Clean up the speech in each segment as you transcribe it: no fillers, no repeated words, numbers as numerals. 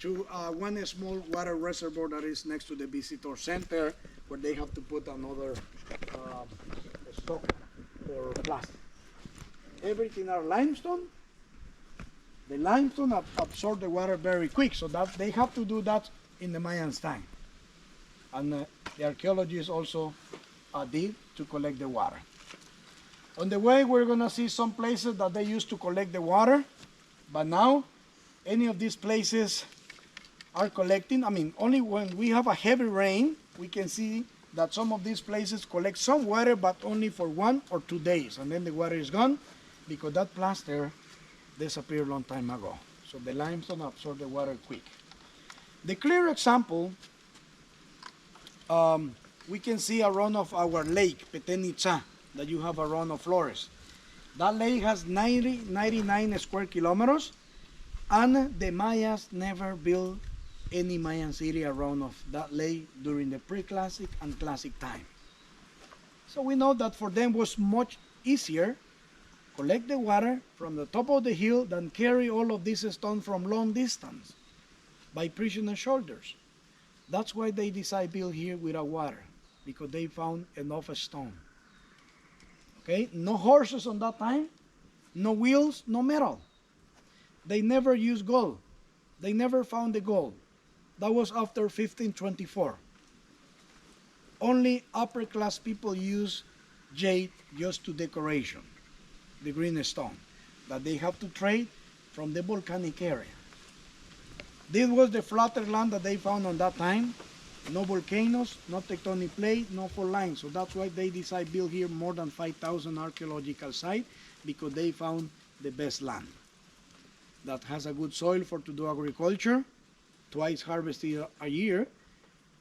to one small water reservoir that is next to the visitor center, where they have to put another stock or plastic. Everything are limestone. The limestone absorb the water very quick, so that they have to do that in the Mayans' time. And the archaeologists also did to collect the water. On the way, we're gonna see some places that they used to collect the water, but now any of these places are collecting. I mean, only when we have a heavy rain, we can see that some of these places collect some water, but only for 1 or 2 days, and then the water is gone because that plaster disappeared a long time ago. So the limestone absorbs the water quick. The clear example, we can see around of our lake, Petén-Itzá, that you have around of Flores. That lake has 99 square kilometers, and the Mayas never built any Mayan city around of that lake during the pre-classic and classic time. So we know that for them was much easier collect the water from the top of the hill than carry all of this stone from long distance by prisoner shoulders. That's why they decide build here without water, because they found enough stone. Okay, no horses on that time, no wheels, no metal. They never used gold. They never found the gold. That was after 1524. Only upper class people use jade just to decoration, the green stone, that they have to trade from the volcanic area. This was the flatter land that they found on that time. No volcanoes, no tectonic plate, no fault lines. So that's why they decide build here more than 5,000 archaeological sites, because they found the best land that has a good soil for to do agriculture, twice harvested a year.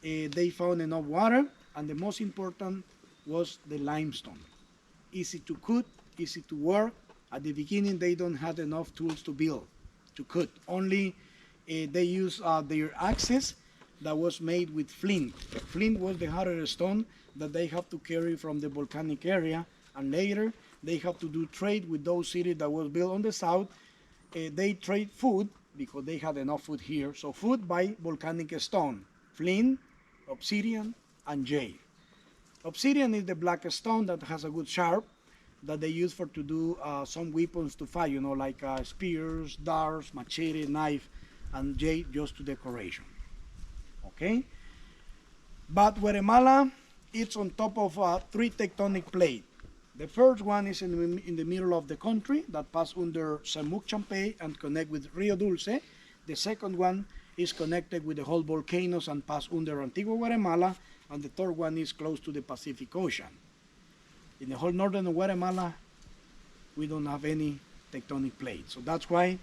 They found enough water, and the most important was the limestone. Easy to cut, easy to work. At the beginning, they don't have enough tools to build, to cut. Only they use their axes that was made with flint. Flint was the harder stone that they have to carry from the volcanic area, and later they have to do trade with those cities that was built on the south. They trade food because they had enough food here. So food by volcanic stone, flint, obsidian, and jade. Obsidian is the black stone that has a good sharp that they use for to do some weapons to fight, you know, like spears, darts, machete, knife, and jade just to decoration. Okay? But Guatemala, it's on top of 3 tectonic plates. The first one is in the middle of the country that pass under Samuc Champey and connect with Rio Dulce. The second one is connected with the whole volcanoes and pass under Antigua Guatemala. And the third one is close to the Pacific Ocean. In the whole northern Guatemala, we don't have any tectonic plates. So that's why,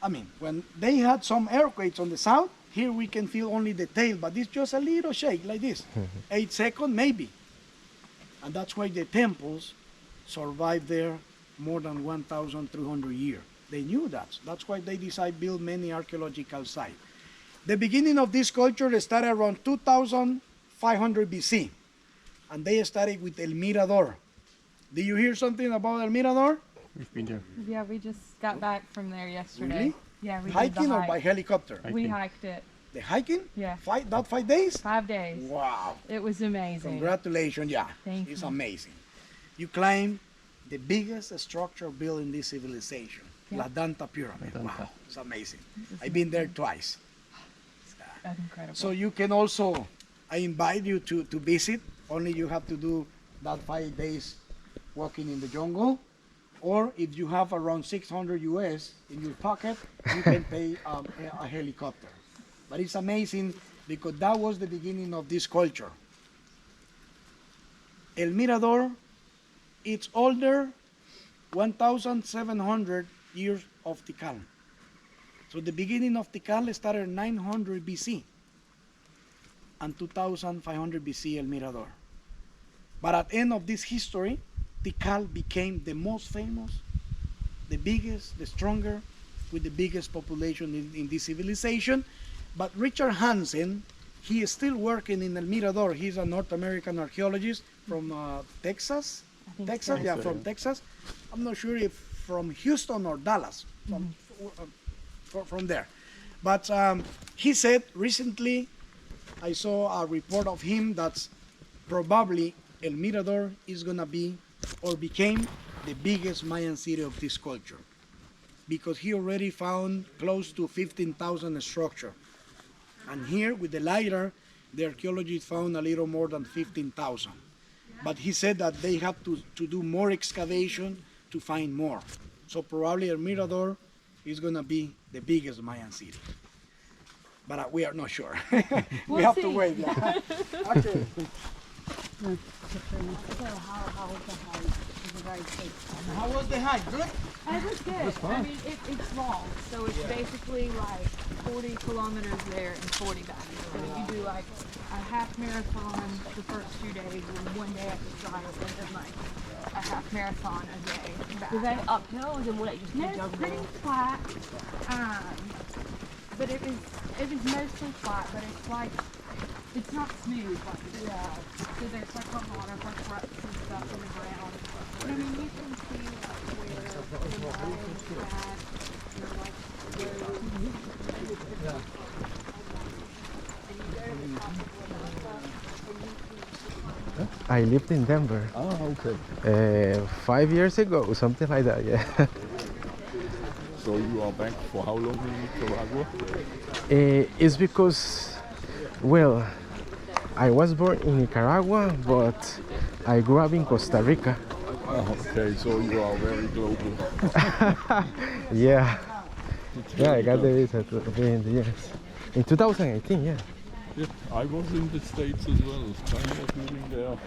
I mean, when they had some earthquakes on the south, here we can feel only the tail, but it's just a little shake like this, 8 seconds maybe. And that's why the temples survived there more than 1,300 years. They knew that. That's why they decided to build many archaeological sites. The beginning of this culture started around 2,500 BC. And they started with El Mirador. Did you hear something about El Mirador? We've been there. Yeah, we just got back from there yesterday. Really? Yeah, we did Hiking the or hike. by helicopter? We hiked it. The hiking? Yeah. 5 days? 5 days. Wow. It was amazing. Congratulations, yeah. Thank It's you. amazing. You climb the biggest structure built in this civilization, Yeah. La Danta Pyramid. La Danta. Wow, it's amazing. I've been there twice. That's incredible. So you can also, I invite you to visit, only you have to do that 5 days walking in the jungle. Or if you have around 600 US in your pocket, you can pay a helicopter. But it's amazing because that was the beginning of this culture. El Mirador, it's older 1,700 years of Tikal. So the beginning of Tikal started 900 BC and 2,500 BC El Mirador. But at the end of this history, Tikal became the most famous, the biggest, the stronger, with the biggest population in this civilization. But Richard Hansen, he is still working in El Mirador. He's a North American archaeologist from Texas. I think Texas, so. yeah, from Texas. I'm not sure if from Houston or Dallas, from there. But he said recently, I saw a report of him that's probably El Mirador is gonna be or became the biggest Mayan city of this culture, because he already found close to 15,000 structure. And here with the LiDAR, the archaeologists found a little more than 15,000. But he said that they have to do more excavation to find more. So probably El Mirador is gonna be the biggest Mayan city. But we are not sure. we We'll have to see. wait. Yeah. Okay. How was the hike? Good? It was good. I mean, it's long, so it's basically like 40 kilometers there and 40 back. So you do like a half marathon the first 2 days, and 1 day at the side, and then like a half marathon a day back. Was that uphill or more like just No, it's pretty flat. But it was mostly flat, but it's like, it's not smooth. Like, yeah. So there's like a lot of like ruts and stuff in the ground. But I mean, you can see like where the lines had, you know, like where and you go to the top of the I lived in Denver Ah, okay. 5 years ago, something like that, yeah. So you are back for how long in Nicaragua? It's because, well, I was born in Nicaragua, but I grew up in Costa Rica. Oh, okay, so you are very global. Yeah. Yeah, I got the visa to be in the yes. In 2018, yeah. Yeah, I was in the States as well. I was living there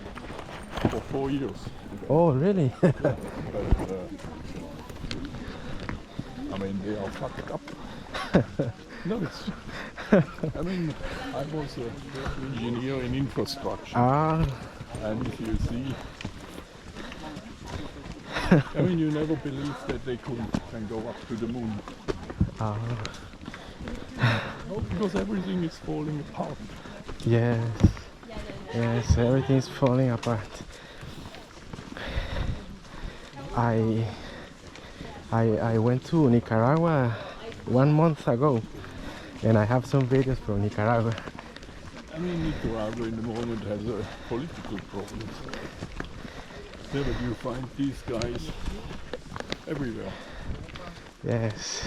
for 4 years. Oh, really? But, I mean, they are fucked up. No, it's. I mean, I was an engineer in infrastructure, Ah, and if you see, I mean, you never believe that they can go up to the moon. Because everything is falling apart. yes. Yes, everything's falling apart. I went to Nicaragua 1 month ago, and I have some videos from Nicaragua. I mean, Nicaragua in the moment has a political problem. There you find these guys everywhere. Yes.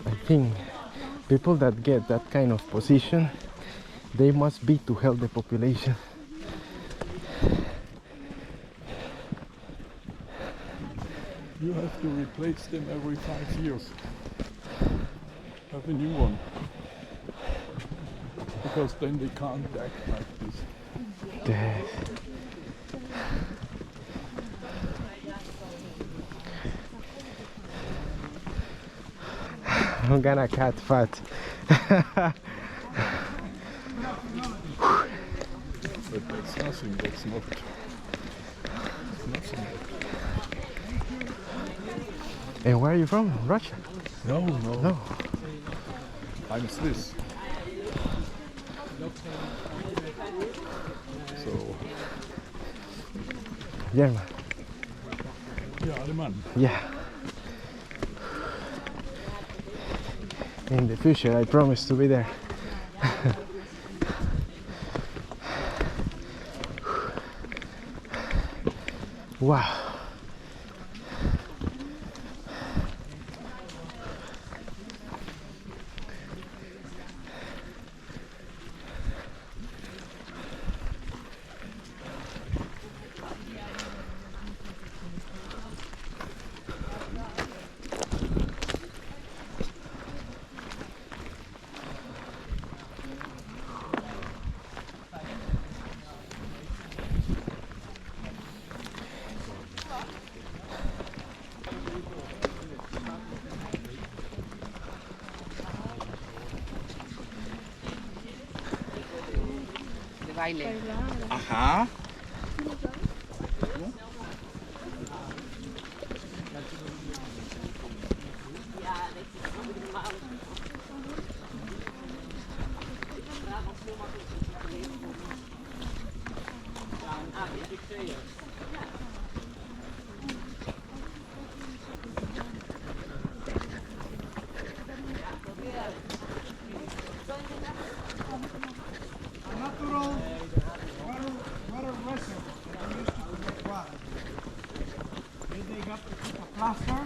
I think people that get that kind of position, they must be to help the population. You have to replace them every 5 years. Have a new one. Because then they can't act like this. Yes. I'm gonna cut fat. But that's nothing, that's not. It's nothing. And where are you from? Russia? No. No. I'm Swiss. So, German. yeah, Aleman. Yeah. In the future, I promise to be there. Wow. baile. Ajá. A natural water reservoir that they used to collect water. Then they have to put a plaster,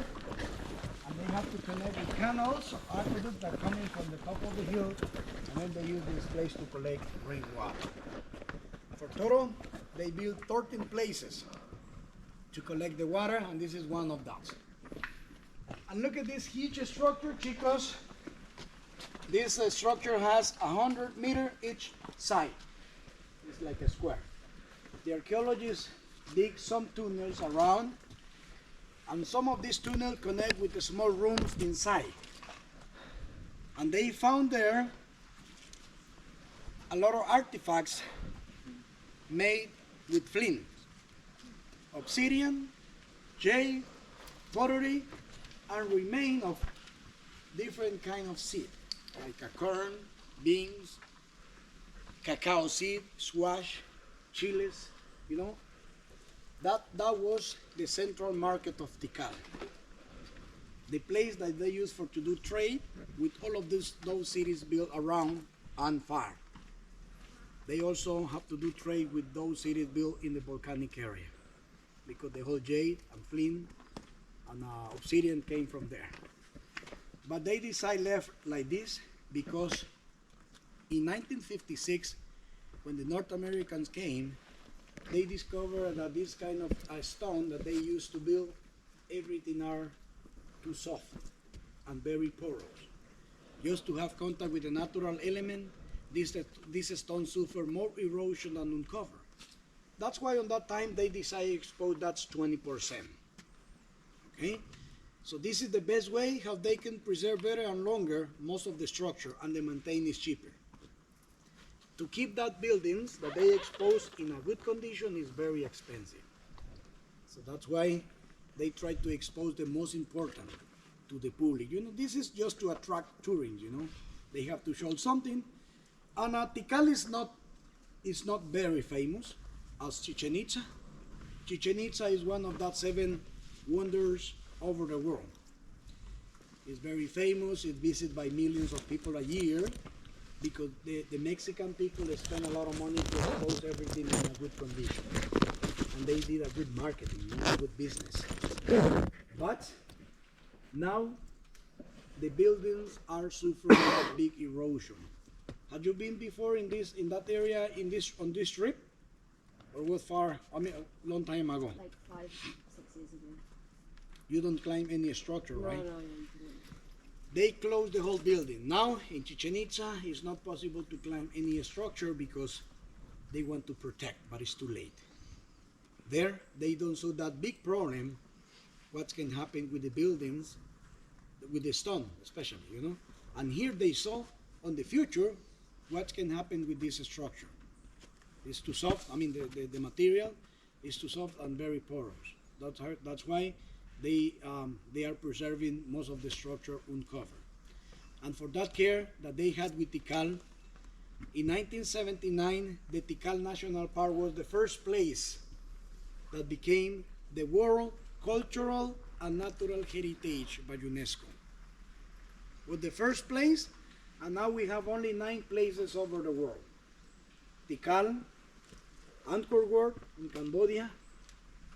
and they have to connect with canals, aqueducts that are coming from the top of the hill, and then they use this place to collect rainwater. For total, they built 13 places to collect the water, and this is one of those. And look at this huge structure, chicos. This structure has 100 meters each side. It's like a square. The archaeologists dig some tunnels around, and some of these tunnels connect with the small rooms inside. And they found there a lot of artifacts made with flint, obsidian, jade, pottery, and remain of different kind of seed, like a corn, beans, cacao seed, squash, chiles, you know. That was the central market of Tikal. The place that they used to do trade with all of those cities built around and far. They also have to do trade with those cities built in the volcanic area, because the whole jade and flint and obsidian came from there. But they decided left like this because in 1956, when the North Americans came, they discovered that this kind of stone that they used to build everything are too soft and very porous. Just to have contact with the natural element, this stone suffer more erosion than uncover. That's why on that time they decided to expose that 20%. Okay? So this is the best way how they can preserve better and longer most of the structure, and the maintain is cheaper. To keep that buildings that they expose in a good condition is very expensive. So that's why they try to expose the most important to the public. You know, this is just to attract tourists, you know. They have to show something. And Tikal is not very famous as Chichen Itza. Chichen Itza is one of that 7 wonders over the world. It's very famous. It's visited by millions of people a year because the Mexican people spend a lot of money to expose everything in a good condition. And they did a good marketing, you know, good business. But now the buildings are suffering a big erosion. Have you been before in that area on this trip? Or what far? I mean, a long time ago. Like 5, 6 years ago. You don't climb any structure, right? No. They closed the whole building. Now in Chichen Itza, it's not possible to climb any structure because they want to protect, but it's too late. There, they don't see that big problem, what can happen with the buildings, with the stone especially, you know. And here they saw on the future what can happen with this structure. It's too soft, I mean the material is too soft and very porous. That's why they are preserving most of the structure uncovered. And for that care that they had with Tikal, in 1979, the Tikal National Park was the first place that became the World Cultural and Natural Heritage by UNESCO. Was the first place, and now we have only 9 places over the world. Tikal, Angkor Wat in Cambodia,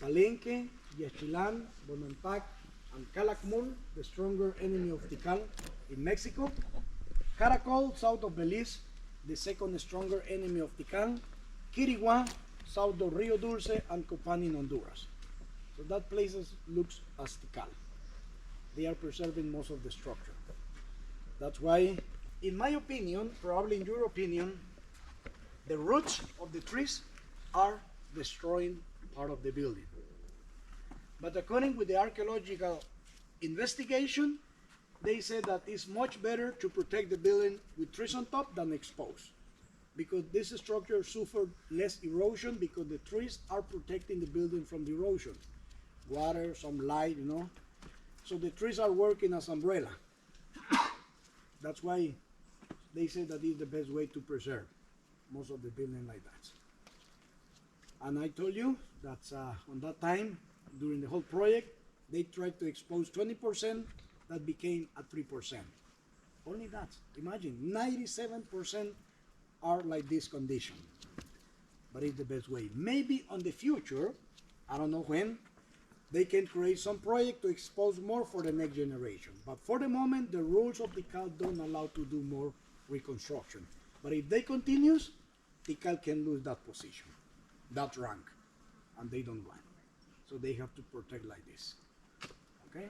Palenque, Yaxchilán, Bonampak, and Calakmul, the stronger enemy of Tikal in Mexico. Caracol, south of Belize, the second stronger enemy of Tikal. Quiriguá, south of Rio Dulce, and Copan in Honduras. So that places looks as Tikal. They are preserving most of the structure. That's why, in my opinion, probably in your opinion, the roots of the trees are destroying part of the building. But according with the archaeological investigation, they said that it's much better to protect the building with trees on top than exposed, because this structure suffered less erosion because the trees are protecting the building from the erosion. Water, some light, you know. So the trees are working as umbrella. That's why they say that is the best way to preserve most of the building like that. And I told you that on that time, during the whole project, they tried to expose 20%, that became a 3%. Only that. Imagine, 97% are like this condition. But it's the best way. Maybe on the future, I don't know when, they can create some project to expose more for the next generation. But for the moment, the rules of Tikal don't allow to do more reconstruction. But if they continue, Tikal can lose that position, that rank, and they don't want. So they have to protect like this. Okay?